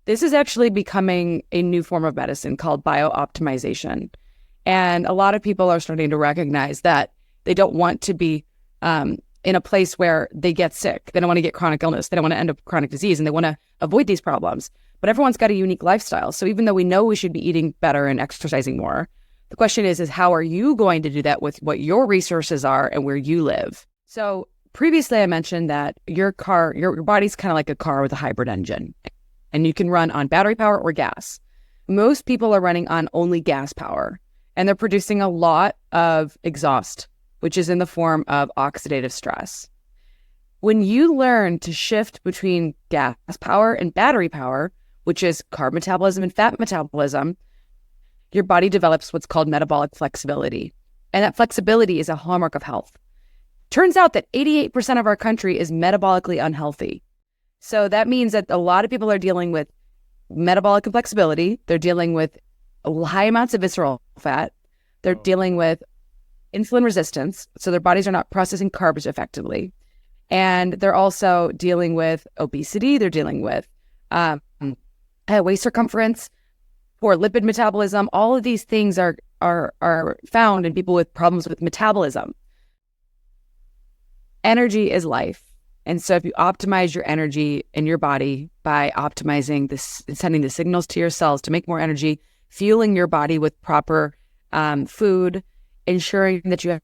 This is actually becoming a new form of medicine called biooptimization. And a lot of people are starting to recognize that they don't want to be in a place where they get sick. They don't want to get chronic illness. They don't want to end up with chronic disease, and they want to avoid these problems. But everyone's got a unique lifestyle. So even though we know we should be eating better and exercising more, the question is how are you going to do that with what your resources are and where you live? So previously I mentioned that your body's kind of like a car with a hybrid engine, and you can run on battery power or gas. Most people are running on only gas power, and they're producing a lot of exhaust, which is in the form of oxidative stress. When you learn to shift between gas power and battery power, which is carb metabolism and fat metabolism, your body develops what's called metabolic flexibility. And that flexibility is a hallmark of health. Turns out that 88% of our country is metabolically unhealthy. So that means that a lot of people are dealing with metabolic inflexibility. They're dealing with high amounts of visceral fat. They're dealing with insulin resistance. So their bodies are not processing carbs effectively. And they're also dealing with obesity. They're dealing with waist circumference, poor lipid metabolism. All of these things are found in people with problems with metabolism. Energy is life. And so if you optimize your energy in your body by optimizing this, sending the signals to your cells to make more energy, fueling your body with proper food, ensuring that you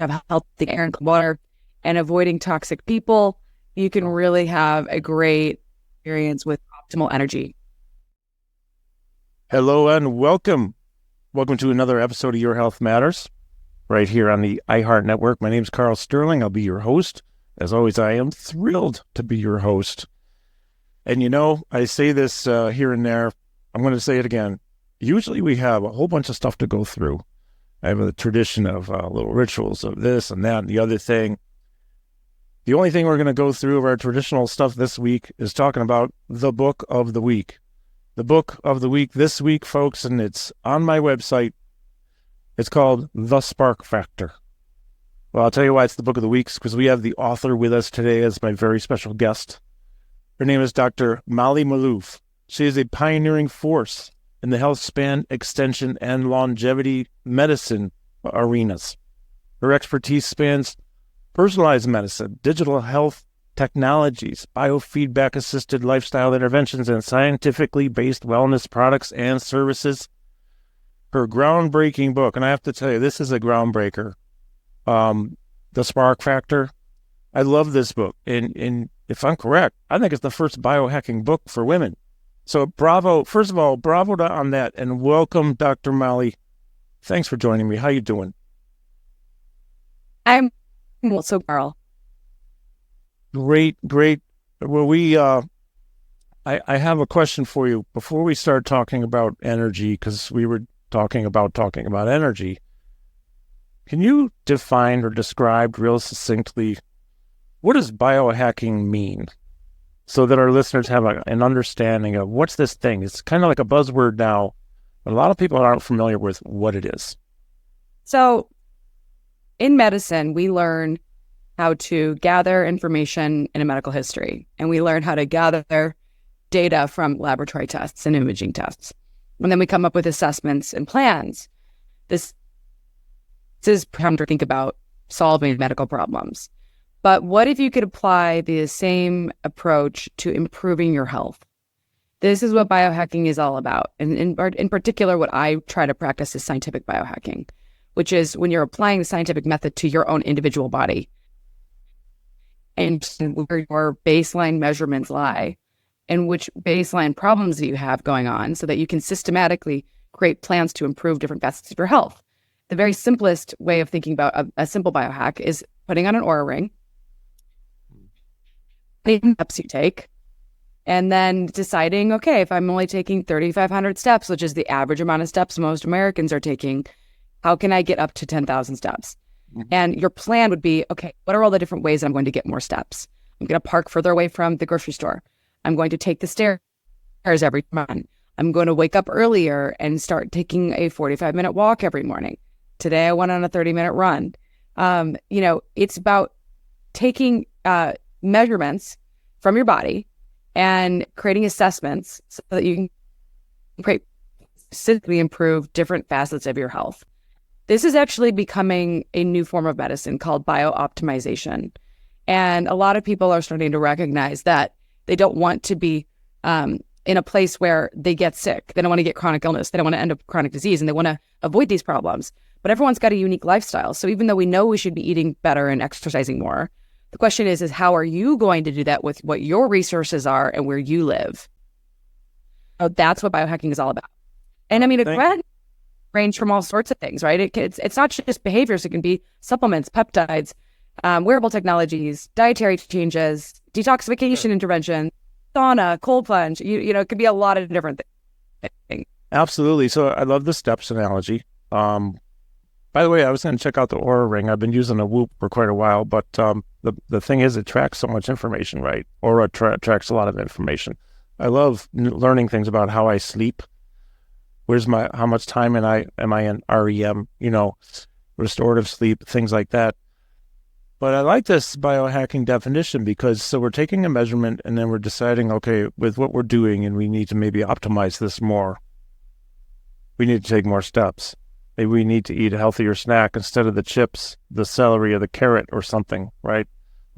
have healthy air and water, and avoiding toxic people, you can really have a great experience with optimal energy. Hello and welcome. Welcome to another episode of Your Health Matters, right here on the iHeart Network. My name is Carl Sterling. I'll be your host. As always, I am thrilled to be your host. And you know, I say this here and there. I'm going to say it again. Usually we have a whole bunch of stuff to go through. I have a tradition of little rituals of this and that and the other thing. The only thing we're going to go through of our traditional stuff this week is talking about the book of the week. The book of the week this week, folks, and it's on my website. It's called The Spark Factor. Well, I'll tell you why it's the book of the week, because we have the author with us today as my very special guest. Her name is Dr. Maloof. She is a pioneering force in the healthspan, extension, and longevity medicine arenas. Her expertise spans personalized medicine, digital health technologies, biofeedback-assisted lifestyle interventions, and scientifically based wellness products and services. Her groundbreaking book, and I have to tell you, this is a groundbreaker, The Spark Factor. I love this book, and if I'm correct, I think it's the first biohacking book for women. So bravo, first of all, bravo on that, and welcome, Dr. Mali. Thanks for joining me. How you doing? I'm also Carl. Great. Well, I have a question for you before we start talking about energy, because we were talking about energy. Can you define or describe real succinctly what does biohacking mean, so that our listeners have an understanding of what's this thing? It's kind of like a buzzword now, but a lot of people aren't familiar with what it is. So in medicine, we learn how to gather information in a medical history, and we learn how to gather data from laboratory tests and imaging tests. And then we come up with assessments and plans. This is time to think about solving medical problems. But what if you could apply the same approach to improving your health? This is what biohacking is all about. And in particular, what I try to practice is scientific biohacking, which is when you're applying the scientific method to your own individual body and where your baseline measurements lie and which baseline problems that you have going on, so that you can systematically create plans to improve different facets of your health. The very simplest way of thinking about a simple biohack is putting on an Oura ring, the steps you take, and then deciding, okay, if I'm only taking 3,500 steps, which is the average amount of steps most Americans are taking, how can I get up to 10,000 steps? Mm-hmm. And your plan would be, okay, what are all the different ways I'm going to get more steps? I'm going to park further away from the grocery store. I'm going to take the stairs every morning. I'm going to wake up earlier and start taking a 45-minute walk every morning. Today I went on a 30-minute run. It's about taking measurements from your body and creating assessments so that you can specifically improve different facets of your health. This is actually becoming a new form of medicine called biooptimization. And a lot of people are starting to recognize that they don't want to be in a place where they get sick. They don't want to get chronic illness. They don't want to end up with chronic disease, and they want to avoid these problems. But everyone's got a unique lifestyle. So even though we know we should be eating better and exercising more, the question is how are you going to do that with what your resources are and where you live? So that's what biohacking is all about. And I mean, it can range from all sorts of things, right? It's not just behaviors. It can be supplements, peptides, wearable technologies, dietary changes, detoxification intervention, sauna, cold plunge. It could be a lot of different things. Absolutely. So I love the steps analogy. By the way, I was going to check out the Aura Ring. I've been using a Whoop for quite a while, but the thing is, it tracks so much information, right? Aura tracks a lot of information. I love learning things about how I sleep. How much time am I in REM? Restorative sleep, things like that. But I like this biohacking definition because we're taking a measurement and then we're deciding, okay, with what we're doing, and we need to maybe optimize this more. We need to take more steps. Maybe we need to eat a healthier snack instead of the chips, the celery, or the carrot or something, right?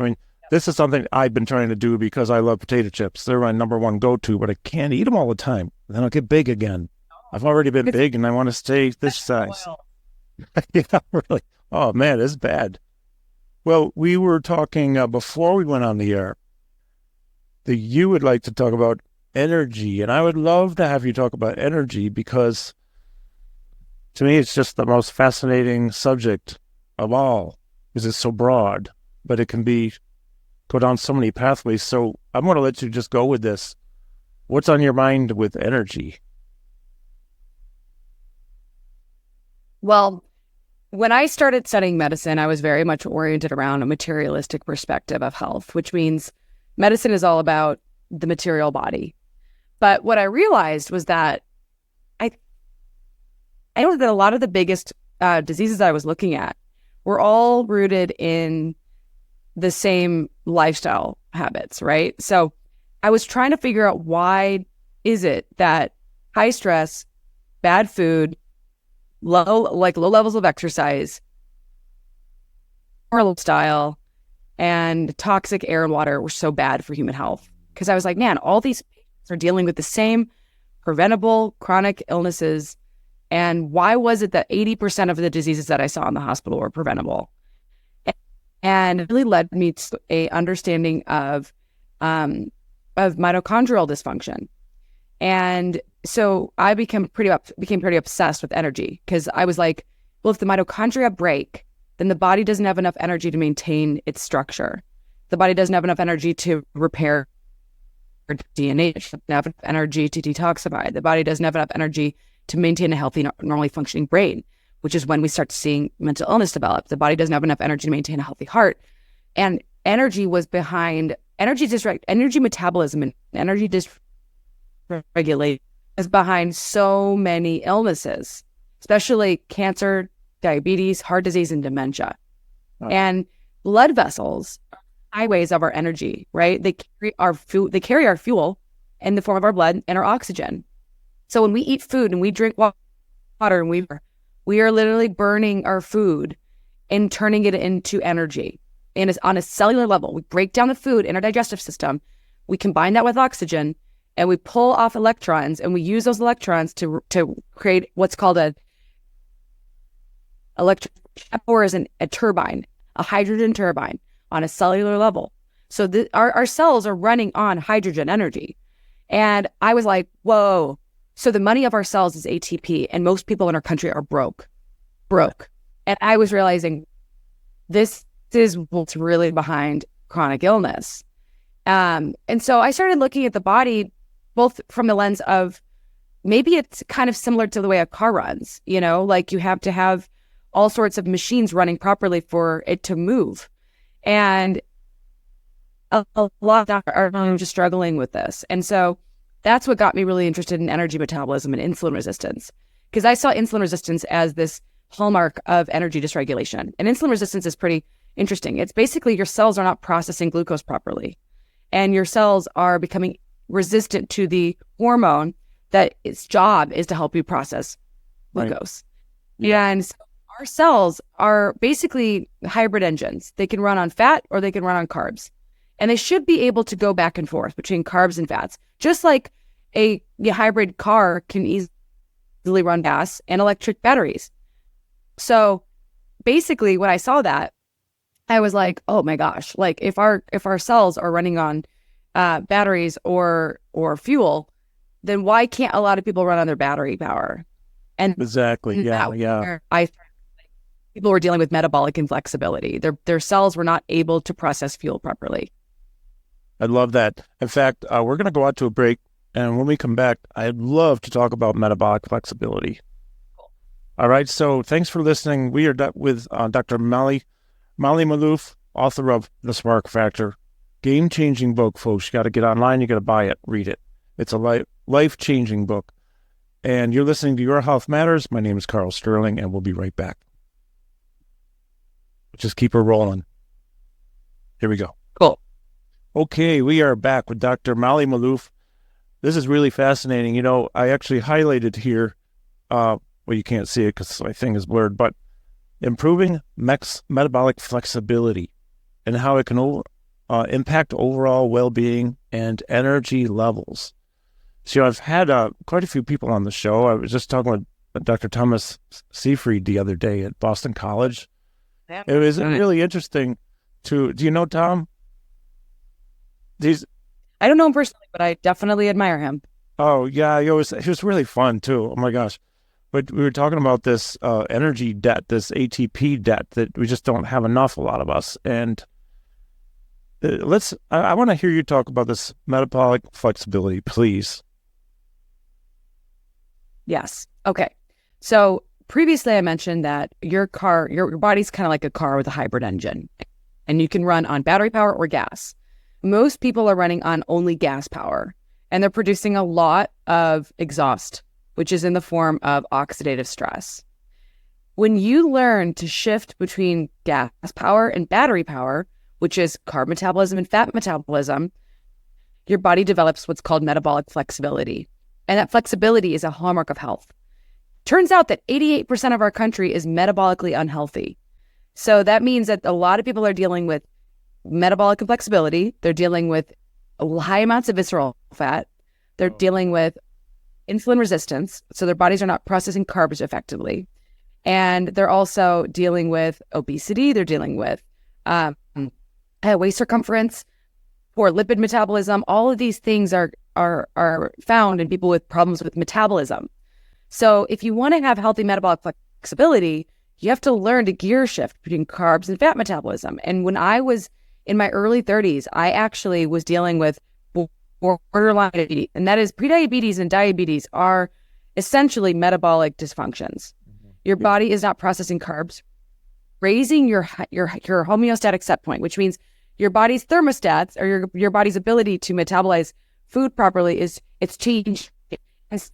I mean, this is something I've been trying to do because I love potato chips. They're my number one go-to, but I can't eat them all the time. Then I'll get big again. I've already been big and I want to stay this size. Yeah, really. Oh, man, it's bad. Well, we were talking before we went on the air that you would like to talk about energy, and I would love to have you talk about energy because to me, it's just the most fascinating subject of all because it's so broad, but it can go down so many pathways. So I'm going to let you just go with this. What's on your mind with energy? Well, when I started studying medicine, I was very much oriented around a materialistic perspective of health, which means medicine is all about the material body. But what I realized was that I know that a lot of the biggest diseases I was looking at were all rooted in the same lifestyle habits, right? So I was trying to figure out why is it that high stress, bad food, low levels of exercise, poor lifestyle, and toxic air and water were so bad for human health. Because I was like, man, all these patients are dealing with the same preventable chronic illnesses. And why was it that 80% of the diseases that I saw in the hospital were preventable? And it really led me to a understanding of mitochondrial dysfunction. And so I became pretty obsessed with energy because I was like, well, if the mitochondria break, then the body doesn't have enough energy to maintain its structure. The body doesn't have enough energy to repair DNA. It doesn't have enough energy to detoxify. The body doesn't have enough energy to maintain a healthy, normally functioning brain, which is when we start seeing mental illness develop. The body doesn't have enough energy to maintain a healthy heart. And energy was behind energy metabolism and energy dysregulation is behind so many illnesses, especially cancer, diabetes, heart disease, and dementia. Oh. And blood vessels are highways of our energy, right? They carry our fuel in the form of our blood and our oxygen. So when we eat food and we drink water and we are literally burning our food and turning it into energy. And it's on a cellular level. We break down the food in our digestive system. We combine that with oxygen and we pull off electrons and we use those electrons to create what's called a turbine, a hydrogen turbine on a cellular level. So our cells are running on hydrogen energy. And I was like, whoa. So the money of our cells is ATP, and most people in our country are broke. And I was realizing this is what's really behind chronic illness. And so I started looking at the body, both from the lens of maybe it's kind of similar to the way a car runs, like you have to have all sorts of machines running properly for it to move. And a lot of are just struggling with this. And so that's what got me really interested in energy metabolism and insulin resistance, because I saw insulin resistance as this hallmark of energy dysregulation. And insulin resistance is pretty interesting. It's basically your cells are not processing glucose properly, and your cells are becoming resistant to the hormone that its job is to help you process glucose. Right. Yeah. And so our cells are basically hybrid engines. They can run on fat or they can run on carbs. And they should be able to go back and forth between carbs and fats, just like a hybrid car can easily run gas and electric batteries. So basically when I saw that, I was like, oh my gosh, like if our cells are running on batteries or fuel, then why can't a lot of people run on their battery power? And exactly, yeah. People were dealing with metabolic inflexibility. Their cells were not able to process fuel properly. I love that. In fact, we're going to go out to a break, and when we come back, I'd love to talk about metabolic flexibility. Cool. All right, so thanks for listening. We are with Dr. Maloof, author of The Spark Factor. Game-changing book, folks. You got to get online. You got to buy it. Read it. It's a life-changing book. And you're listening to Your Health Matters. My name is Carl Sterling, and we'll be right back. Just keep her rolling. Here we go. Cool. Okay, we are back with Dr. Maloof. This is really fascinating. You know, I actually highlighted here, well, you can't see it because my thing is blurred, but improving metabolic flexibility and how it can impact overall well-being and energy levels. So I've had quite a few people on the show. I was just talking with Dr. Thomas Seyfried the other day at Boston College. Yeah. It was really interesting do you know Tom? I don't know him personally, but I definitely admire him. Oh yeah, he was really fun too. Oh my gosh. But we were talking about this energy debt, this ATP debt that we just don't have enough, a lot of us. And I want to hear you talk about this metabolic flexibility, please. Yes. Okay. So previously I mentioned that your body's kind of like a car with a hybrid engine, and you can run on battery power or gas. Most people are running on only gas power, and they're producing a lot of exhaust, which is in the form of oxidative stress. When you learn to shift between gas power and battery power, which is carb metabolism and fat metabolism, your body develops what's called metabolic flexibility. And that flexibility is a hallmark of health. Turns out that 88% of our country is metabolically unhealthy. So that means that a lot of people are dealing with metabolic inflexibility. They're dealing with high amounts of visceral fat. They're dealing with insulin resistance. So their bodies are not processing carbs effectively. And they're also dealing with obesity. They're dealing with waist circumference, poor lipid metabolism. All of these things are found in people with problems with metabolism. So if you want to have healthy metabolic flexibility, you have to learn to gear shift between carbs and fat metabolism. And when I was in my early 30s, I actually was dealing with borderline diabetes. And that is, prediabetes and diabetes are essentially metabolic dysfunctions. Mm-hmm. Your body is not processing carbs, raising your homeostatic set point, which means your body's thermostats, or your body's ability to metabolize food properly, it's changed. And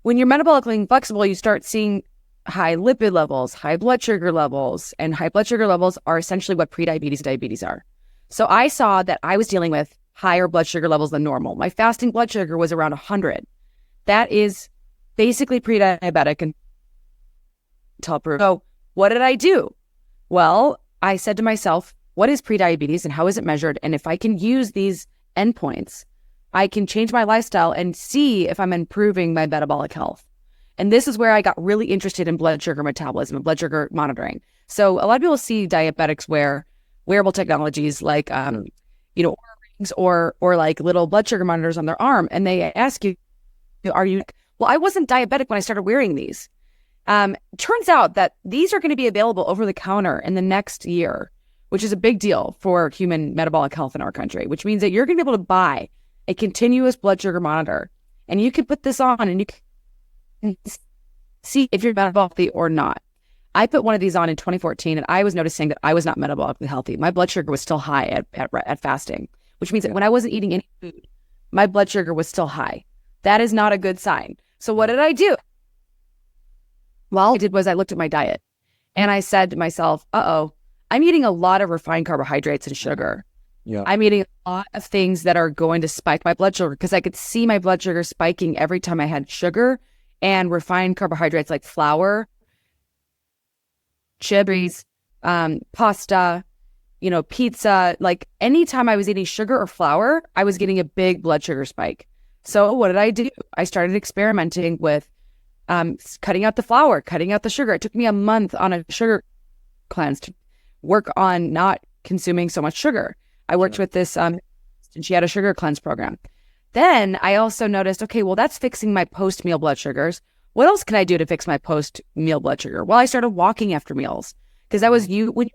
when you're metabolically inflexible, you start seeing high lipid levels, high blood sugar levels, and high blood sugar levels are essentially what prediabetes and diabetes are. So I saw that I was dealing with higher blood sugar levels than normal. My fasting blood sugar was around 100. That is basically pre-diabetic and until. So what did I do? Well, I said to myself, what is prediabetes and how is it measured? And if I can use these endpoints, I can change my lifestyle and see if I'm improving my metabolic health. And this is where I got really interested in blood sugar metabolism and blood sugar monitoring. So a lot of people see diabetics wear wearable technologies like, Oura rings or like little blood sugar monitors on their arm. And they ask you, well, I wasn't diabetic when I started wearing these. Turns out that these are going to be available over the counter in the next year, which is a big deal for human metabolic health in our country, which means that you're going to be able to buy a continuous blood sugar monitor, and you can put this on and you can see if you're metabolically or not. I put one of these on in 2014, and I was noticing that I was not metabolically healthy. My blood sugar was still high at fasting, which means that when I wasn't eating any food, my blood sugar was still high. That is not a good sign. So what did I do? Well, what I did was I looked at my diet, and I said to myself, I'm eating a lot of refined carbohydrates and sugar. Yeah. I'm eating a lot of things that are going to spike my blood sugar because I could see my blood sugar spiking every time I had sugar and refined carbohydrates like flour, chips, pasta, pizza. Like anytime I was eating sugar or flour, I was getting a big blood sugar spike. So what did I do? I started experimenting with cutting out the flour, cutting out the sugar. It took me a month on a sugar cleanse to work on not consuming so much sugar. I worked with this, and she had a sugar cleanse program. Then I also noticed, okay, well, that's fixing my post-meal blood sugars. What else can I do to fix my post-meal blood sugar? Well, I started walking after meals because that was when you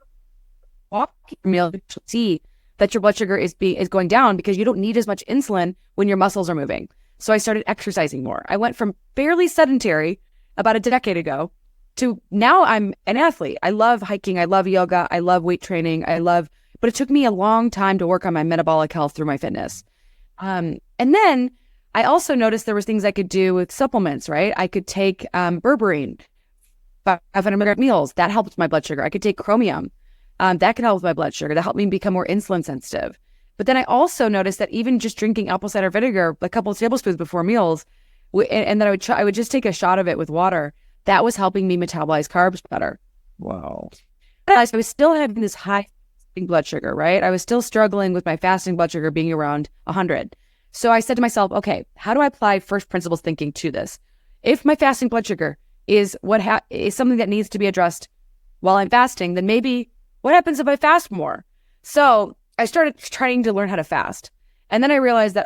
walk after meals, you see that your blood sugar is going down because you don't need as much insulin when your muscles are moving. So I started exercising more. I went from fairly sedentary about a decade ago to now I'm an athlete. I love hiking. I love yoga. I love weight training. But it took me a long time to work on my metabolic health through my fitness. And then I also noticed there was things I could do with supplements, right? I could take berberine, 500 milligram meals. That helped my blood sugar. I could take chromium. That could help with my blood sugar. That helped me become more insulin sensitive. But then I also noticed that even just drinking apple cider vinegar, a couple of tablespoons before meals, and then I would just take a shot of it with water. That was helping me metabolize carbs better. Wow. I was still having this high blood sugar, right? I was still struggling with my fasting blood sugar being around 100. So I said to myself, okay, how do I apply first principles thinking to this? If my fasting blood sugar is is something that needs to be addressed while I'm fasting, then maybe what happens if I fast more? So I started trying to learn how to fast. And then I realized that,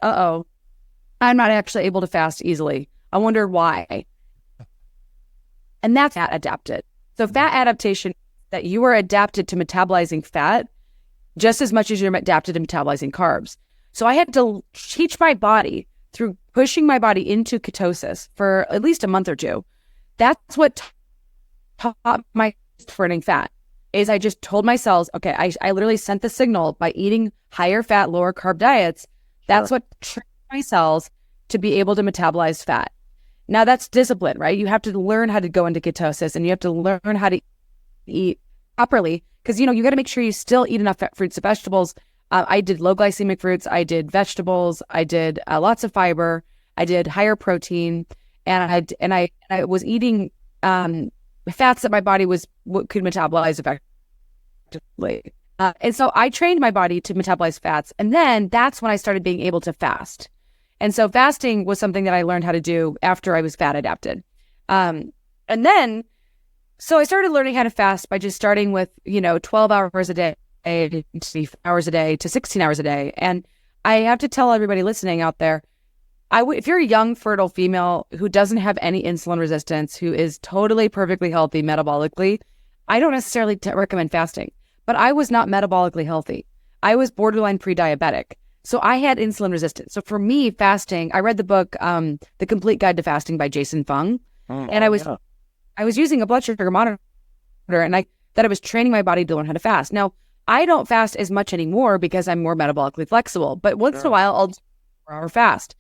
I'm not actually able to fast easily. I wonder why. And that's fat adapted. So fat adaptation, that you are adapted to metabolizing fat just as much as you're adapted to metabolizing carbs. So I had to teach my body through pushing my body into ketosis for at least a month or two. That's what taught my burning fat. Is I just told my cells, okay, I literally sent the signal by eating higher fat, lower carb diets. That's what trained my cells to be able to metabolize fat. Now that's discipline, right? You have to learn how to go into ketosis and you have to learn how to eat properly because, you got to make sure you still eat enough fruits and vegetables. I did low glycemic fruits. I did vegetables. I did lots of fiber. I did higher protein, and I was eating fats that my body could metabolize effectively. And so I trained my body to metabolize fats, and then that's when I started being able to fast. And so fasting was something that I learned how to do after I was fat adapted. So I started learning how to fast by just starting with, 12 hours a day, 3 hours a day to 16 hours a day. And I have to tell everybody listening out there, if you're a young, fertile female who doesn't have any insulin resistance, who is totally perfectly healthy metabolically, I don't necessarily recommend fasting. But I was not metabolically healthy. I was borderline pre-diabetic. So I had insulin resistance. So for me, fasting, I read the book, The Complete Guide to Fasting by Jason Fung. And I was using a blood sugar monitor and I was training my body to learn how to fast. Now, I don't fast as much anymore because I'm more metabolically flexible, but once in a while I'll do a 4-hour fast.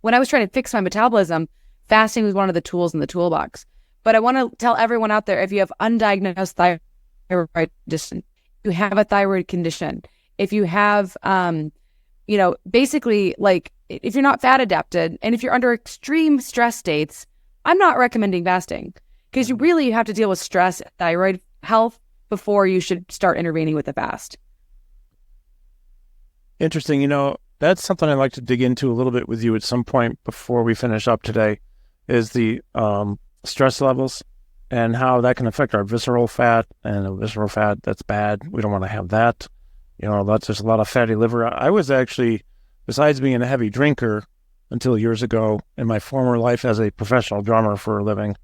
When I was trying to fix my metabolism, fasting was one of the tools in the toolbox. But I want to tell everyone out there, if you have undiagnosed thyroid condition, you have a thyroid condition, if you have, basically like if you're not fat adapted and if you're under extreme stress states, I'm not recommending fasting because you have to deal with stress, thyroid health before you should start intervening with the fast. Interesting. That's something I'd like to dig into a little bit with you at some point before we finish up today, is the stress levels and how that can affect our visceral fat. And a visceral fat, that's bad. We don't want to have that. There's a lot of fatty liver. I was actually, besides being a heavy drinker until years ago in my former life as a professional drummer for a living,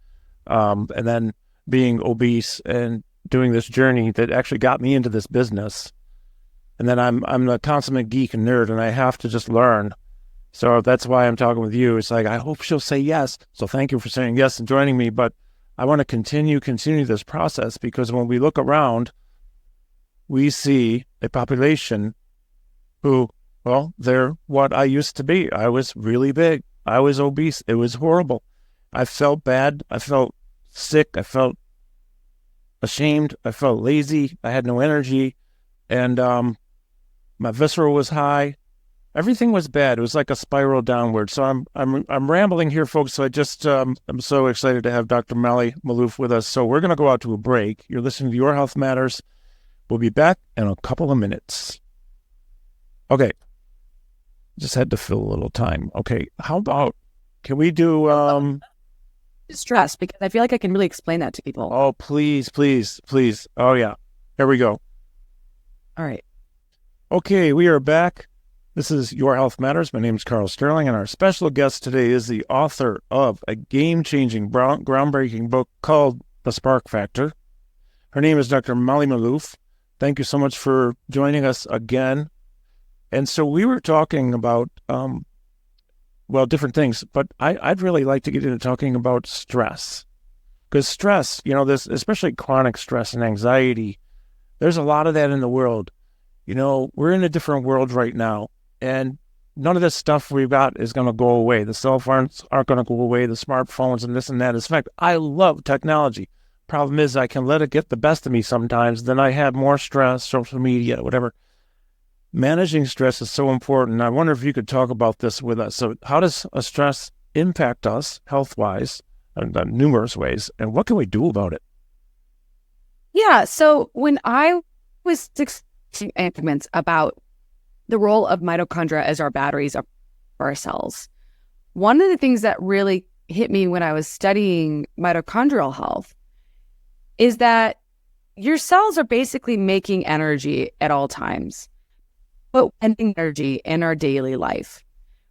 and then being obese and doing this journey that actually got me into this business. And then I'm a consummate geek and nerd, and I have to just learn. So that's why I'm talking with you. It's like, I hope she'll say yes. So thank you for saying yes and joining me. But I want to continue this process because when we look around, we see a population who, they're what I used to be. I was really big. I was obese. It was horrible. I felt bad. I felt sick. I felt ashamed. I felt lazy. I had no energy. And My visceral was high. Everything was bad. It was like a spiral downward. So I'm rambling here, folks. So I'm so excited to have Dr. Maloof with us. So we're going to go out to a break. You're listening to Your Health Matters. We'll be back in a couple of minutes. Okay. Just had to fill a little time. Okay. How about, can we do, Stress, because I feel like I can really explain that to people. Oh, please. Oh yeah. Here we go. All right. Okay. We are back. This is Your Health Matters. My name is Carl Sterling, and our special guest today is the author of a game-changing, groundbreaking book called The Spark Factor. Her name is Dr. Maloof. Thank you so much for joining us again. And so we were talking about, different things, but I'd really like to get into talking about stress. Because stress, this, especially chronic stress and anxiety, there's a lot of that in the world. We're in a different world right now. And none of this stuff we've got is going to go away. The cell phones aren't going to go away, the smartphones and this and that. In fact, I love technology. Problem is, I can let it get the best of me sometimes. Then I have more stress, social media, whatever. Managing stress is so important. I wonder if you could talk about this with us. So how does stress impact us health-wise in numerous ways? And what can we do about it? Yeah. So when I was discussing arguments about the role of mitochondria as our batteries of our cells, one of the things that really hit me when I was studying mitochondrial health is that your cells are basically making energy at all times, but spending energy in our daily life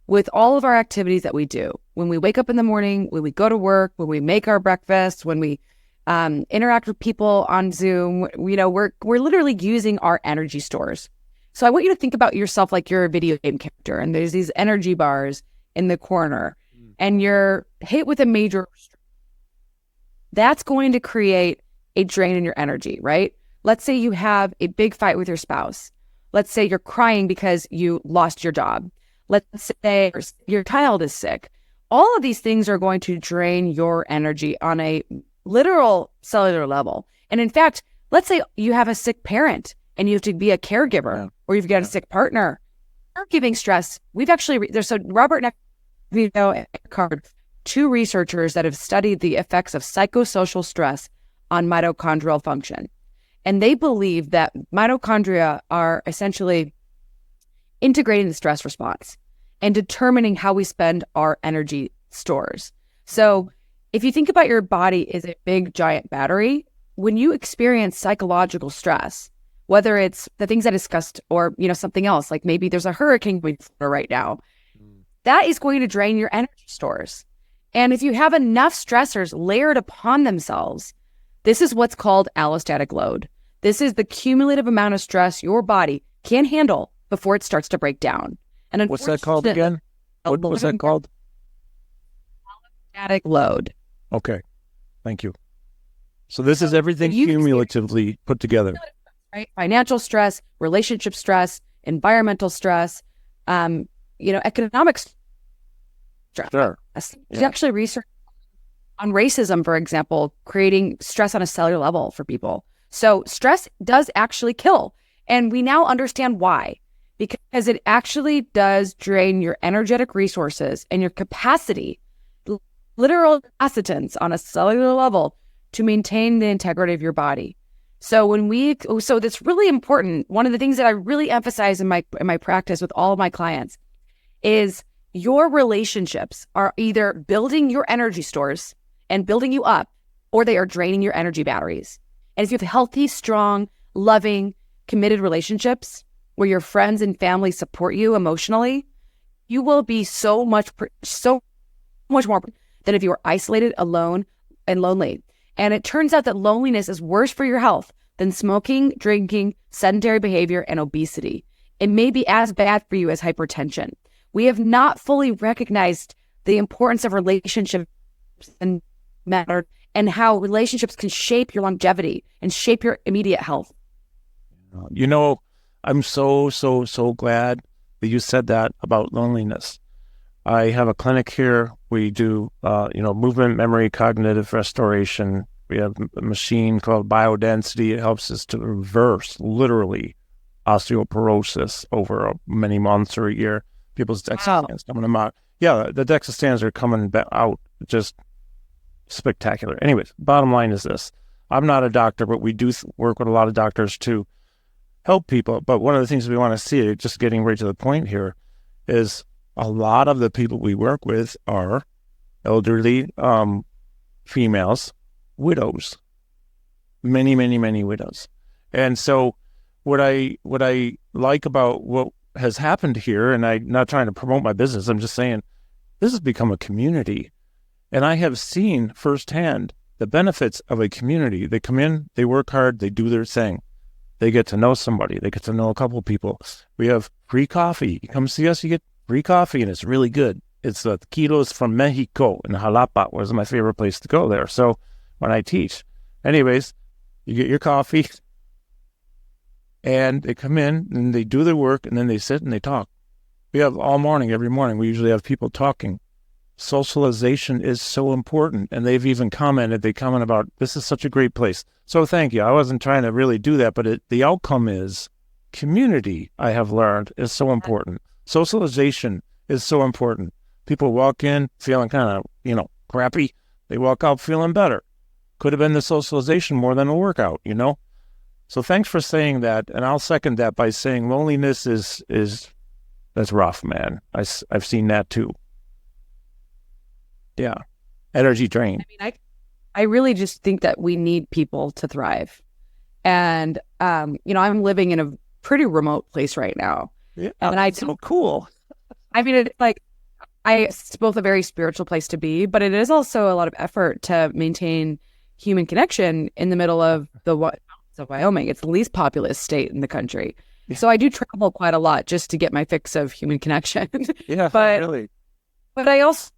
with all of our activities that we do. When we wake up in the morning, when we go to work, when we make our breakfast, when we interact with people on Zoom, we're literally using our energy stores. So I want you to think about yourself like you're a video game character, and there's these energy bars in the corner, and you're hit with a major. That's going to create a drain in your energy, right? Let's say you have a big fight with your spouse. Let's say you're crying because you lost your job. Let's say your child is sick. All of these things are going to drain your energy on a literal cellular level. And in fact, let's say you have a sick parent and you have to be a caregiver, or you've got a sick partner. Caregiving stress, we've actually, Robert and Eckhart, two researchers that have studied the effects of psychosocial stress on mitochondrial function. And they believe that mitochondria are essentially integrating the stress response and determining how we spend our energy stores. So if you think about your body as a big, giant battery, when you experience psychological stress, whether it's the things I discussed or, something else, like maybe there's a hurricane going through right now, that is going to drain your energy stores. And if you have enough stressors layered upon themselves, this is what's called allostatic load. This is the cumulative amount of stress your body can handle before it starts to break down. And what's that called again? What was that called? Allostatic load. Okay. Thank you. So this is everything cumulatively put together. Right? Financial stress, relationship stress, environmental stress, economic stress. Sure. There's actually research on racism, for example, creating stress on a cellular level for people. So stress does actually kill. And we now understand why. Because it actually does drain your energetic resources and your capacity, literal capacitance on a cellular level, to maintain the integrity of your body. So so that's really important. One of the things that I really emphasize in my practice with all of my clients is your relationships are either building your energy stores and building you up, or they are draining your energy batteries. And if you have healthy, strong, loving, committed relationships where your friends and family support you emotionally, you will be so much more than if you were isolated, alone, and lonely. And it turns out that loneliness is worse for your health than smoking, drinking, sedentary behavior, and obesity. It may be as bad for you as hypertension. We have not fully recognized the importance of relationships and matter, and how relationships can shape your longevity and shape your immediate health. I'm so glad that you said that about loneliness. I have a clinic here. We do, movement, memory, cognitive restoration. We have a machine called biodensity. It helps us to reverse, literally osteoporosis over many months or a year. People's DEXA scans coming out. Yeah, the DEXA scans are coming out just spectacular. Anyways, bottom line is this. I'm not a doctor, but we do work with a lot of doctors to help people. But one of the things we want to see, just getting right to the point here, is a lot of the people we work with are elderly females, widows, many, many, many widows. And so what I like about what has happened here, and I'm not trying to promote my business, I'm just saying this has become a community. And I have seen firsthand the benefits of a community. They come in, they work hard, they do their thing. They get to know somebody. They get to know a couple of people. We have free coffee. You come see us, you get free coffee, and it's really good. It's the taquitos from Mexico in Jalapa, was my favorite place to go there. So when I teach, anyways, you get your coffee, and they come in and they do their work, and then they sit and they talk. We have all morning, every morning, we usually have people talking. Socialization is so important, and they've even commented, they comment about, this is such a great place. So thank you. I wasn't trying to really do that, but the outcome is community, I have learned, is so important. Socialization is so important. People walk in feeling kind of, crappy. They walk out feeling better. Could have been the socialization more than a workout, So thanks for saying that, and I'll second that by saying loneliness is that's rough, man. I've seen that too. Yeah. Energy drain. I really just think that we need people to thrive. And, I'm living in a pretty remote place right now. Yeah. And it's so cool. It's both a very spiritual place to be, but it is also a lot of effort to maintain human connection in the middle of the mountains of Wyoming. It's the least populous state in the country. Yeah. So I do travel quite a lot just to get my fix of human connection. Yeah, really. But I also,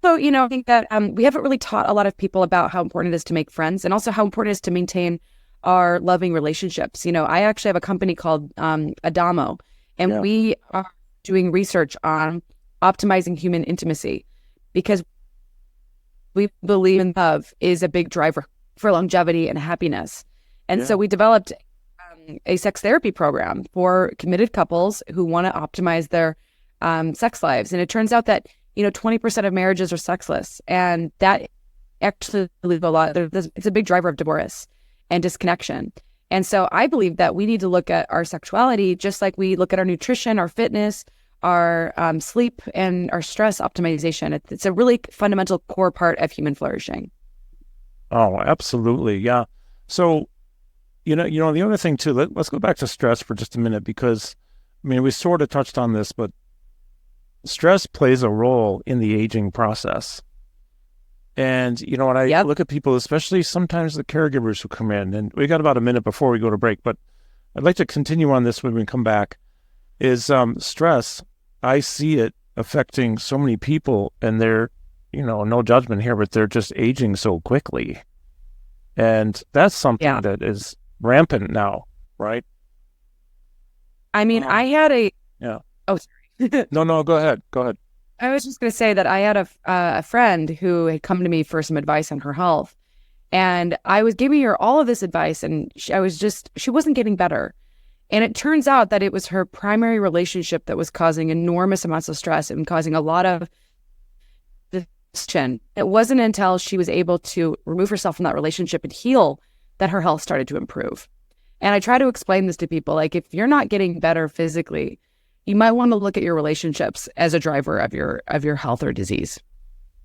I think that we haven't really taught a lot of people about how important it is to make friends, and also how important it is to maintain our loving relationships. I actually have a company called Adamo, and we are doing research on optimizing human intimacy, because we believe in love is a big driver for longevity and happiness. And so we developed a sex therapy program for committed couples who want to optimize their sex lives. And it turns out that 20% of marriages are sexless, and that actually leaves a lot. It's a big driver of divorce and disconnection. And so I believe that we need to look at our sexuality just like we look at our nutrition, our fitness, our sleep, and our stress optimization. It's a really fundamental core part of human flourishing. Oh, absolutely. Yeah. So, the other thing too, let's go back to stress for just a minute, because we sort of touched on this, but stress plays a role in the aging process. And, when I look at people, especially sometimes the caregivers who come in, and we got about a minute before we go to break, but I'd like to continue on this when we come back, is stress. I see it affecting so many people, and they're, no judgment here, but they're just aging so quickly. And that's something that is rampant now, right? I had a... Yeah. Oh, sorry. No, go ahead. I was just going to say that I had a friend who had come to me for some advice on her health. And I was giving her all of this advice, and she wasn't getting better. And it turns out that it was her primary relationship that was causing enormous amounts of stress and causing a lot of discussion. It wasn't until she was able to remove herself from that relationship and heal that her health started to improve. And I try to explain this to people, like, if you're not getting better physically, you might want to look at your relationships as a driver of your health or disease.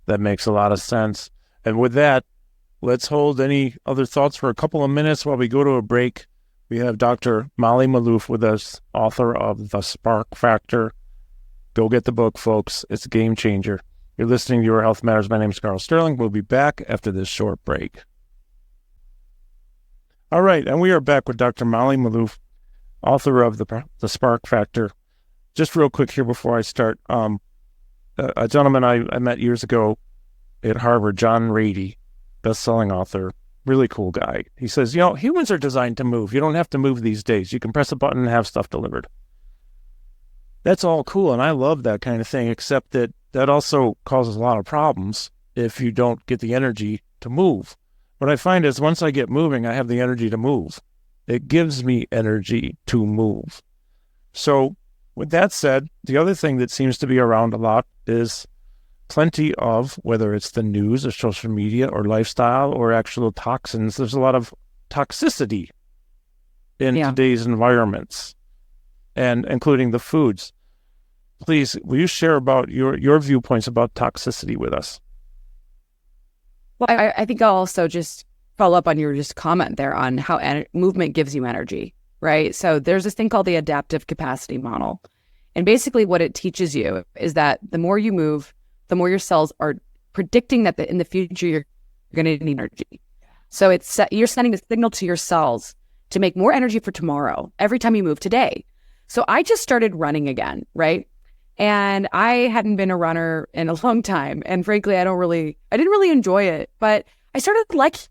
That makes a lot of sense. And with that, let's hold any other thoughts for a couple of minutes while we go to a break. We have Dr. Molly Maloof with us, author of The Spark Factor. Go get the book, folks. It's a game changer. You're listening to Your Health Matters. My name is Carl Sterling. We'll be back after this short break. All right, and we are back with Dr. Molly Maloof, author of The Spark Factor. Just real quick here before I start, a gentleman I met years ago at Harvard, John Rady, best-selling author, really cool guy. He says, humans are designed to move. You don't have to move these days. You can press a button and have stuff delivered. That's all cool, and I love that kind of thing, except that also causes a lot of problems if you don't get the energy to move. What I find is once I get moving, I have the energy to move. It gives me energy to move. So with that said, the other thing that seems to be around a lot is plenty of, whether it's the news or social media or lifestyle or actual toxins, there's a lot of toxicity in today's environments, and including the foods. Please, will you share about your viewpoints about toxicity with us? Well, I think I'll also just follow up on your just comment there on how movement gives you energy, right? So there's this thing called the adaptive capacity model. And basically what it teaches you is that the more you move, the more your cells are predicting that in the future, you're going to need energy. So you're sending a signal to your cells to make more energy for tomorrow every time you move today. So I just started running again, right? And I hadn't been a runner in a long time. And frankly, I didn't really enjoy it, but I started liking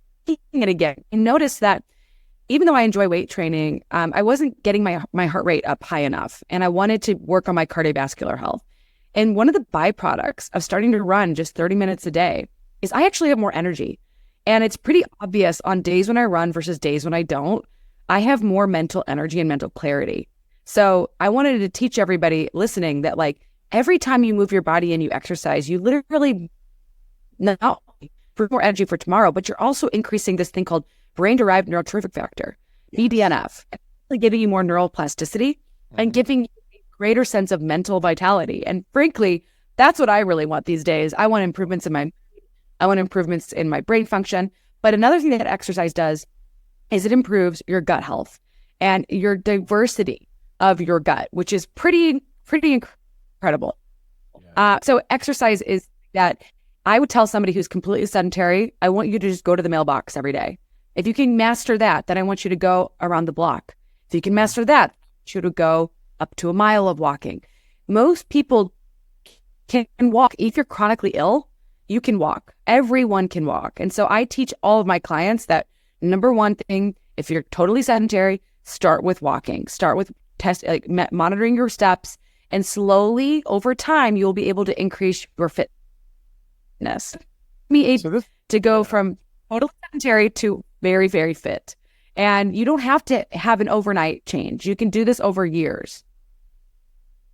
it again and noticed that even though I enjoy weight training, I wasn't getting my heart rate up high enough. And I wanted to work on my cardiovascular health. And one of the byproducts of starting to run just 30 minutes a day is I actually have more energy. And it's pretty obvious on days when I run versus days when I don't, I have more mental energy and mental clarity. So I wanted to teach everybody listening that like every time you move your body and you exercise, you literally not only for more energy for tomorrow, but you're also increasing this thing called brain-derived neurotrophic factor, BDNF, giving you more neural plasticity and giving you a greater sense of mental vitality. And frankly, that's what I really want these days. I want improvements in my brain function. But another thing that exercise does is it improves your gut health and your diversity of your gut, which is pretty incredible. So exercise is that I would tell somebody who's completely sedentary, I want you to just go to the mailbox every day. If you can master that, then I want you to go around the block. If you can master that, I want you to go up to a mile of walking. Most people can walk. If you're chronically ill, you can walk. Everyone can walk. And so I teach all of my clients that number one thing, if you're totally sedentary, start with walking. Start with monitoring your steps, and slowly over time, you'll be able to increase your fitness. To go from totally sedentary to very, very fit. And you don't have to have an overnight change. You can do this over years.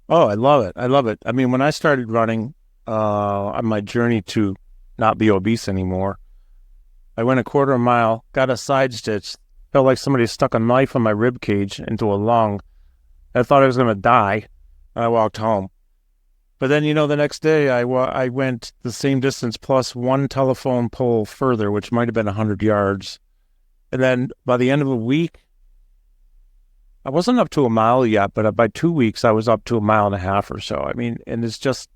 Oh, I love it. I love it. I mean, when I started running on my journey to not be obese anymore, I went a quarter mile, got a side stitch, felt like somebody stuck a knife on my rib cage into a lung. I thought I was going to die. I walked home. But then, the next day I went the same distance plus one telephone pole further, which might have been 100 yards. And then by the end of a week, I wasn't up to a mile yet, but by 2 weeks, I was up to 1.5 miles or so. I mean, and it's just,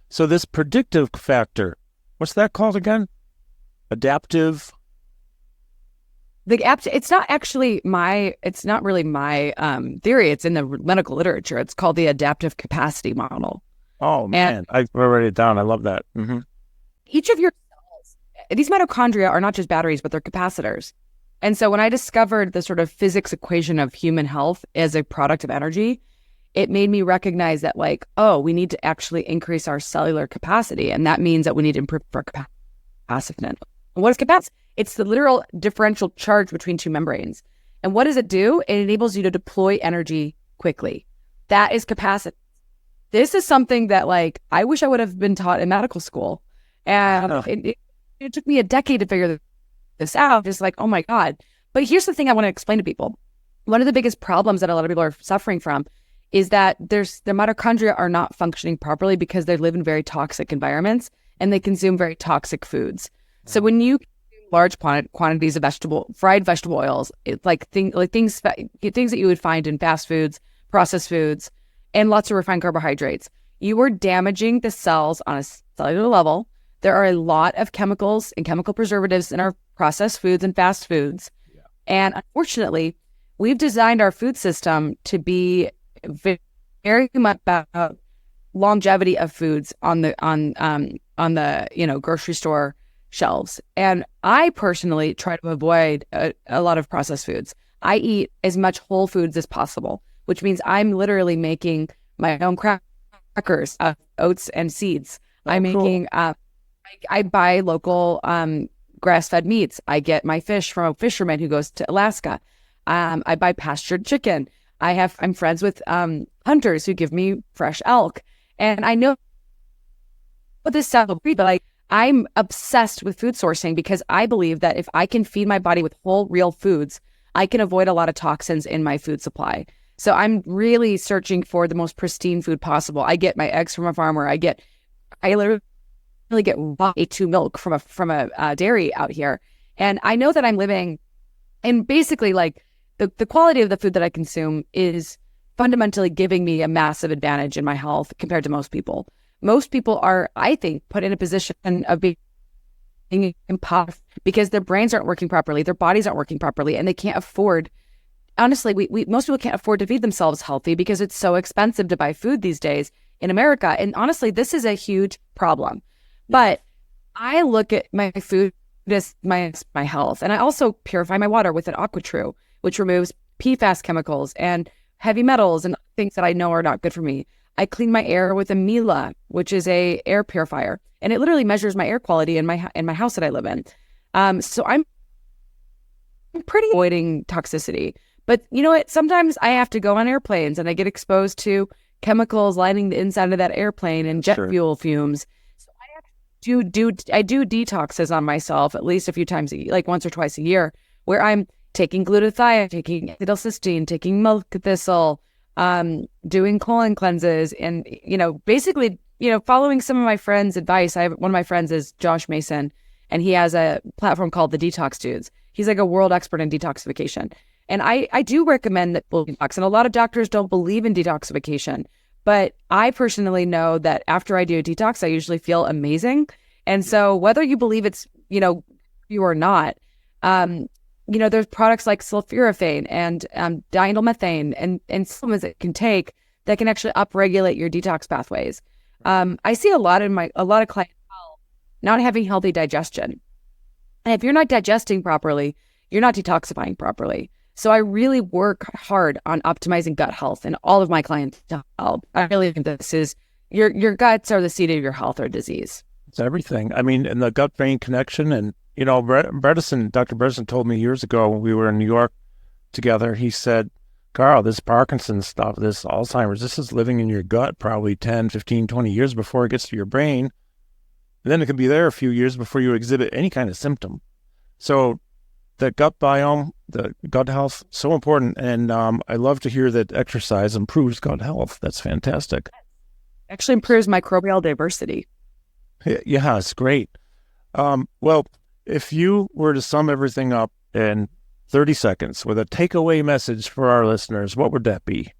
so this predictive factor, what's that called again? Adaptive? It's not really my theory. It's in the medical literature. It's called the adaptive capacity model. Oh, man. I wrote it down. I love that. Mm-hmm. Each of your cells, these mitochondria are not just batteries, but they're capacitors. And so when I discovered the sort of physics equation of human health as a product of energy, it made me recognize that we need to actually increase our cellular capacity. And that means that we need to improve our capacity. And what is capacity? It's the literal differential charge between two membranes. And what does it do? It enables you to deploy energy quickly. That is capacity. This is something that I wish I would have been taught in medical school. And it took me a decade to figure this out. Just oh my God. But here's the thing I want to explain to people. One of the biggest problems that a lot of people are suffering from is that their mitochondria are not functioning properly because they live in very toxic environments and they consume very toxic foods. So when you consume large quantities of fried vegetable oils, things that you would find in fast foods, processed foods, and lots of refined carbohydrates, you are damaging the cells on a cellular level. There are a lot of chemicals and chemical preservatives in our processed foods and fast foods. Yeah. And unfortunately, we've designed our food system to be very much about longevity of foods on the grocery store shelves. And I personally try to avoid a lot of processed foods. I eat as much whole foods as possible, which means I'm literally making my own crackers of oats and seeds. I buy local grass-fed meats. I get my fish from a fisherman who goes to Alaska. I buy pastured chicken. I'm friends with hunters who give me fresh elk. And I know what this sounds weird, but like I'm obsessed with food sourcing because I believe that if I can feed my body with whole, real foods, I can avoid a lot of toxins in my food supply. So I'm really searching for the most pristine food possible. I get my eggs from a farmer. I literally get raw A2 milk from a dairy out here. And I know that I'm living and basically like the quality of the food that I consume is fundamentally giving me a massive advantage in my health compared to most people. Most people are, I think, put in a position of being impoverished because their brains aren't working properly, their bodies aren't working properly, and they can't afford. Honestly, we most people can't afford to feed themselves healthy because it's so expensive to buy food these days in America. And honestly, this is a huge problem. But I look at my food as my health, and I also purify my water with an AquaTrue, which removes PFAS chemicals and heavy metals and things that I know are not good for me. I clean my air with a Miele, which is a air purifier, and it literally measures my air quality in my house that I live in. So I'm pretty avoiding toxicity. But you know what? Sometimes I have to go on airplanes and I get exposed to chemicals lining the inside of that airplane and jet fuel fumes. So I do detoxes on myself at least a few times, like once or twice a year, where I'm taking glutathione, taking acetylcysteine, taking milk thistle, doing colon cleanses, and basically following some of my friends' advice. One of my friends is Josh Mason, and he has a platform called the Detox Dudes. He's like a world expert in detoxification. And I do recommend that people detox. And a lot of doctors don't believe in detoxification. But I personally know that after I do a detox, I usually feel amazing. And so whether you believe it's, you or not, there's products like sulforaphane and diethylmethane and supplements that can take that can actually upregulate your detox pathways. I see a lot of clientele not having healthy digestion. And if you're not digesting properly, you're not detoxifying properly. So I really work hard on optimizing gut health in all of my clientele. I really think this is your guts are the seat of your health or disease. It's everything. I mean, and the gut-brain connection. And, Dr. Bredesen told me years ago when we were in New York together, he said, Carl, this Parkinson's stuff, this Alzheimer's, this is living in your gut probably 10, 15, 20 years before it gets to your brain. And then it can be there a few years before you exhibit any kind of symptom. So the gut biome, the gut health, so important. And I love to hear that exercise improves gut health. That's fantastic. Actually improves microbial diversity. Yeah, it's great. Well, if you were to sum everything up in 30 seconds with a takeaway message for our listeners, what would that be?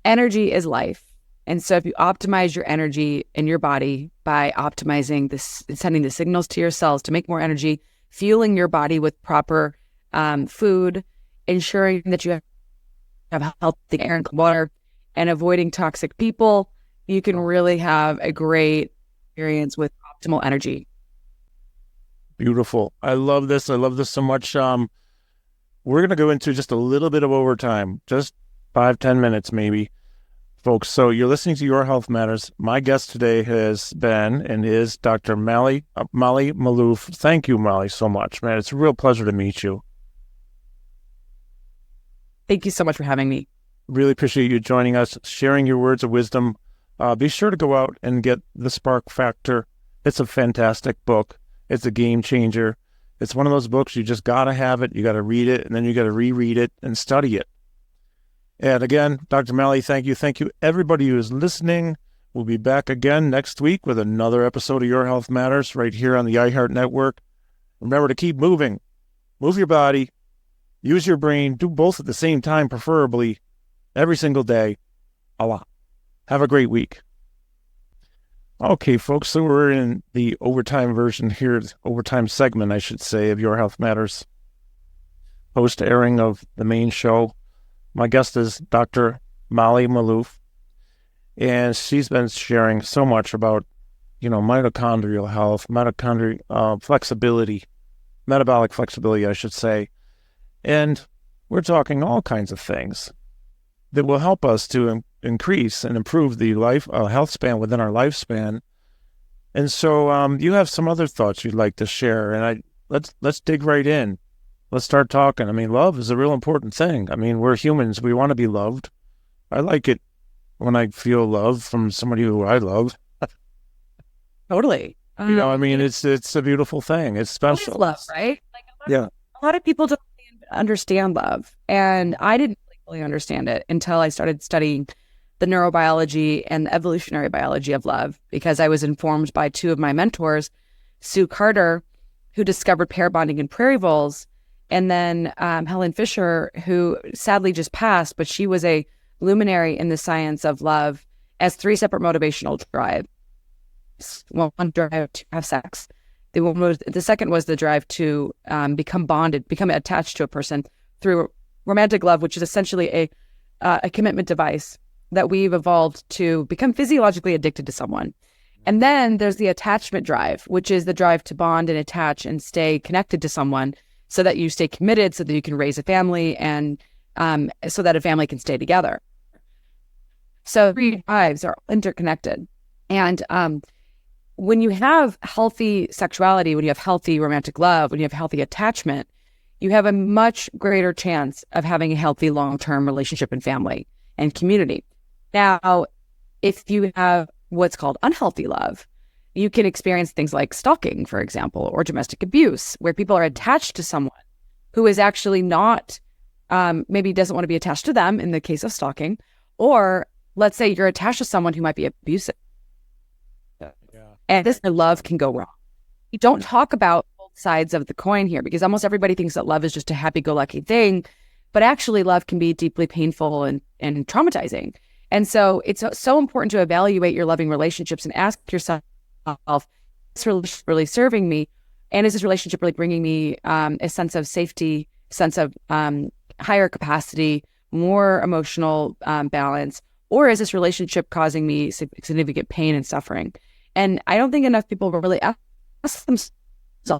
Energy is life. And so if you optimize your energy in your body by optimizing this, sending the signals to your cells to make more energy, fueling your body with proper food, ensuring that you have healthy air and water, and avoiding toxic people, you can really have a great experience with optimal energy. Beautiful. I love this. I love this so much. We're going to go into just a little bit of overtime, just 5-10 minutes maybe, folks. So you're listening to Your Health Matters. My guest today has been and is Dr. Molly Maloof. Thank you, Molly, so much, man. It's a real pleasure to meet you. Thank you so much for having me. Really appreciate you joining us, sharing your words of wisdom. Be sure to go out and get The Spark Factor. It's a fantastic book. It's a game changer. It's one of those books you just got to have it. You got to read it, and then you got to reread it and study it. And again, Dr. Molly, thank you. Thank you, everybody who is listening. We'll be back again next week with another episode of Your Health Matters right here on the iHeart Network. Remember to keep moving. Move your body. Use your brain. Do both at the same time, preferably every single day. A lot. Have a great week. Okay, folks, so we're in the overtime version here, overtime segment, I should say, of Your Health Matters. Post-airing of the main show. My guest is Dr. Molly Maloof, and she's been sharing so much about, mitochondrial health, flexibility, metabolic flexibility, I should say. And we're talking all kinds of things that will help us to increase and improve the health span within our lifespan. And so you have some other thoughts you'd like to share, and let's dig right in. let's start talking. I mean, love is a real important thing. I mean, we're humans. We want to be loved. I like it when I feel love from somebody who I love. Totally. I mean, it's a beautiful thing. It's What is special. love, right? Like Yeah. a lot of people don't understand love. And I didn't fully understand it until I started studying the neurobiology and the evolutionary biology of love, because I was informed by two of my mentors, Sue Carter, who discovered pair bonding in prairie voles, and then Helen Fisher, who sadly just passed, but she was a luminary in the science of love as three separate motivational drives. One drive to have sex. The second was the drive to become bonded, become attached to a person through romantic love, which is essentially a commitment device that we've evolved to become physiologically addicted to someone. And then there's the attachment drive, which is the drive to bond and attach and stay connected to someone so that you stay committed, so that you can raise a family, and so that a family can stay together. So three drives are interconnected. And when you have healthy sexuality, when you have healthy romantic love, when you have healthy attachment, you have a much greater chance of having a healthy long-term relationship and family and community. Now, if you have what's called unhealthy love, you can experience things like stalking, for example, or domestic abuse, where people are attached to someone who is actually not, maybe doesn't want to be attached to them in the case of stalking, or let's say you're attached to someone who might be abusive. And this love can go wrong. You don't talk about both sides of the coin here, because almost everybody thinks that love is just a happy-go-lucky thing, but actually love can be deeply painful and traumatizing. And so it's so important to evaluate your loving relationships and ask yourself, is this relationship really serving me? And is this relationship really bringing me a sense of safety, sense of higher capacity, more emotional balance? Or is this relationship causing me significant pain and suffering? And I don't think enough people really ask themselves.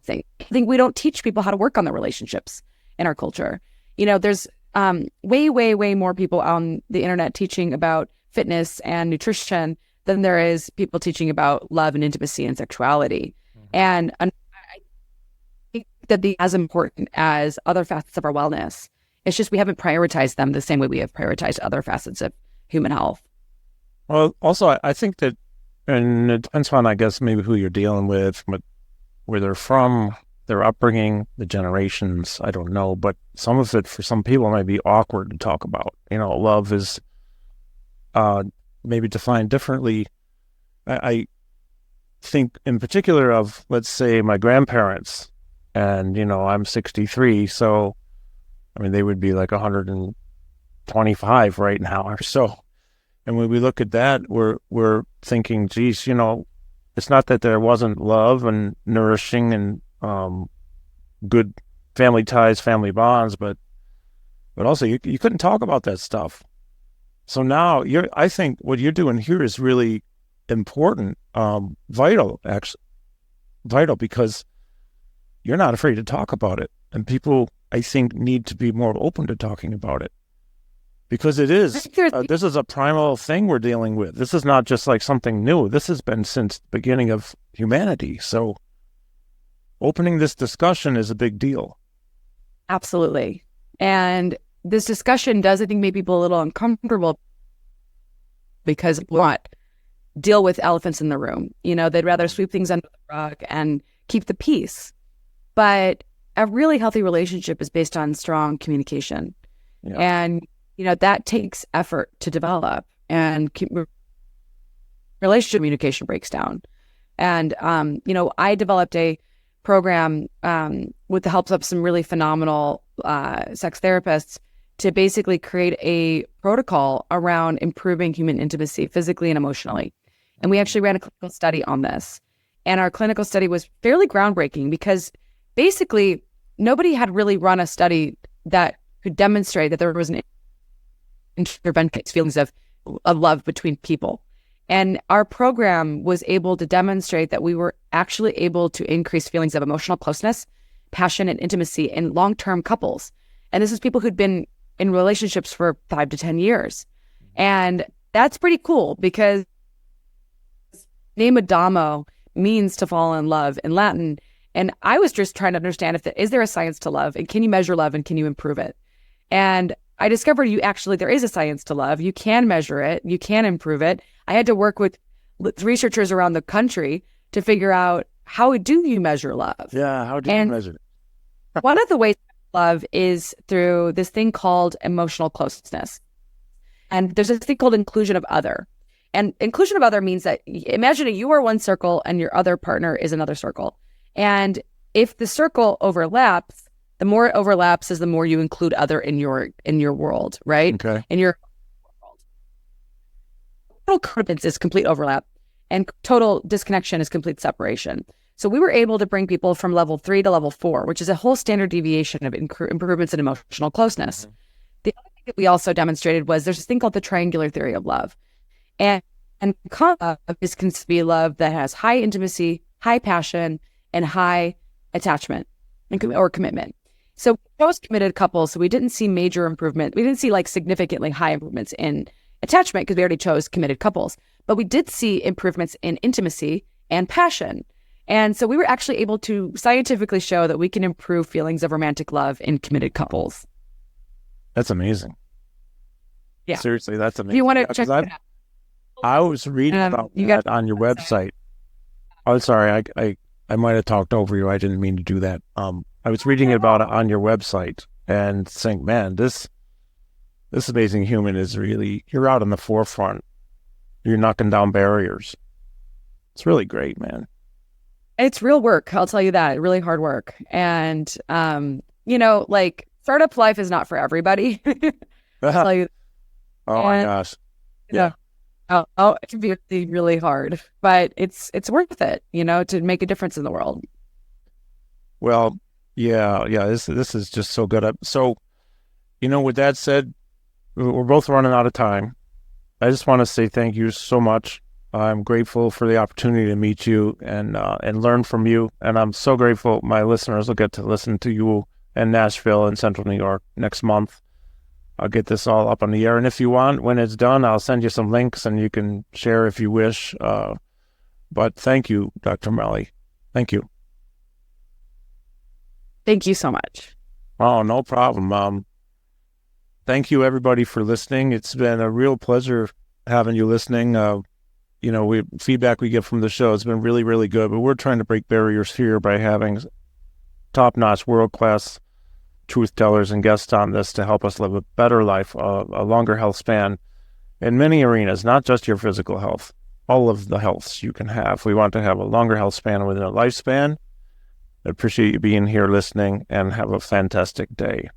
I think we don't teach people how to work on their relationships in our culture. There's way more people on the internet teaching about fitness and nutrition than there is people teaching about love and intimacy and sexuality. Mm-hmm. And I think that they're as important as other facets of our wellness. It's just we haven't prioritized them the same way we have prioritized other facets of human health. Well, also, I think that, and it depends on, I guess, maybe who you're dealing with, where they're from, their upbringing, the generations, I don't know. But some of it, for some people, might be awkward to talk about. Love is maybe defined differently. I think in particular of, let's say, my grandparents, and, I'm 63, so, I mean, they would be like 125 right now or so. And when we look at that, we're thinking, geez, it's not that there wasn't love and nourishing and good family ties, family bonds, but also you couldn't talk about that stuff. So now I think what you're doing here is really important, vital, actually, vital, because you're not afraid to talk about it, and people, I think, need to be more open to talking about it. Because it is, this is a primal thing we're dealing with. This is not just like something new. This has been since the beginning of humanity. So opening this discussion is a big deal. Absolutely. And this discussion does, I think, make people a little uncomfortable, because what? Deal with elephants in the room. They'd rather sweep things under the rug and keep the peace. But a really healthy relationship is based on strong communication. Yeah. And that takes effort to develop, and relationship communication breaks down. And, I developed a program with the help of some really phenomenal sex therapists to basically create a protocol around improving human intimacy physically and emotionally. And we actually ran a clinical study on this. And our clinical study was fairly groundbreaking, because basically nobody had really run a study that could demonstrate that there was an intervention feelings of love between people. And our program was able to demonstrate that we were actually able to increase feelings of emotional closeness, passion, and intimacy in long-term couples. And this is people who'd been in relationships for 5 to 10 years. And that's pretty cool, because name Adamo means to fall in love in Latin. And I was just trying to understand is there a science to love, and can you measure love, and can you improve it? And I discovered there is a science to love. You can measure it. You can improve it. I had to work with researchers around the country to figure out, how do you measure love? Yeah, how do you measure it? One of the ways to love is through this thing called emotional closeness. And there's this thing called inclusion of other. And inclusion of other means that, imagine you are one circle and your other partner is another circle. And if the circle overlaps, the more it overlaps is the more you include other in your world, right? Okay. In your world. Total codependence is complete overlap, and total disconnection is complete separation. So we were able to bring people from level 3 to level 4, which is a whole standard deviation of improvements in emotional closeness. Mm-hmm. The other thing that we also demonstrated was there's this thing called the triangular theory of love. And love is considered to be love that has high intimacy, high passion, and high attachment or commitment. So most committed couples, so we didn't see major improvement. We didn't see like significantly high improvements in attachment because we already chose committed couples. But we did see improvements in intimacy and passion. And so we were actually able to scientifically show that we can improve feelings of romantic love in committed couples. That's amazing. Yeah. Seriously, that's amazing. If you want to check it out. I was reading about that on your website. Oh, sorry. I might have talked over you. I didn't mean to do that. I was reading about it on your website and saying, man, this amazing human is really, you're out in the forefront. You're knocking down barriers. It's really great, man. It's real work. I'll tell you that. Really hard work. And, like startup life is not for everybody. I'll tell you. Oh my gosh. Yeah. It can be really, really hard, but it's worth it, to make a difference in the world. Well, yeah. This is just so good. So, with that said, we're both running out of time. I just want to say thank you so much. I'm grateful for the opportunity to meet you and learn from you. And I'm so grateful my listeners will get to listen to you in Nashville and Central New York next month. I'll get this all up on the air. And if you want, when it's done, I'll send you some links and you can share if you wish. But thank you, Dr. Melly. Thank you. Thank you so much. Oh, no problem. Thank you, everybody, for listening. It's been a real pleasure having you listening. Feedback we get from the show has been really, really good. But we're trying to break barriers here by having top-notch, world-class truth tellers and guests on this to help us live a better life, a longer health span in many arenas, not just your physical health, all of the healths you can have. We want to have a longer health span within a lifespan. I appreciate you being here listening, and have a fantastic day.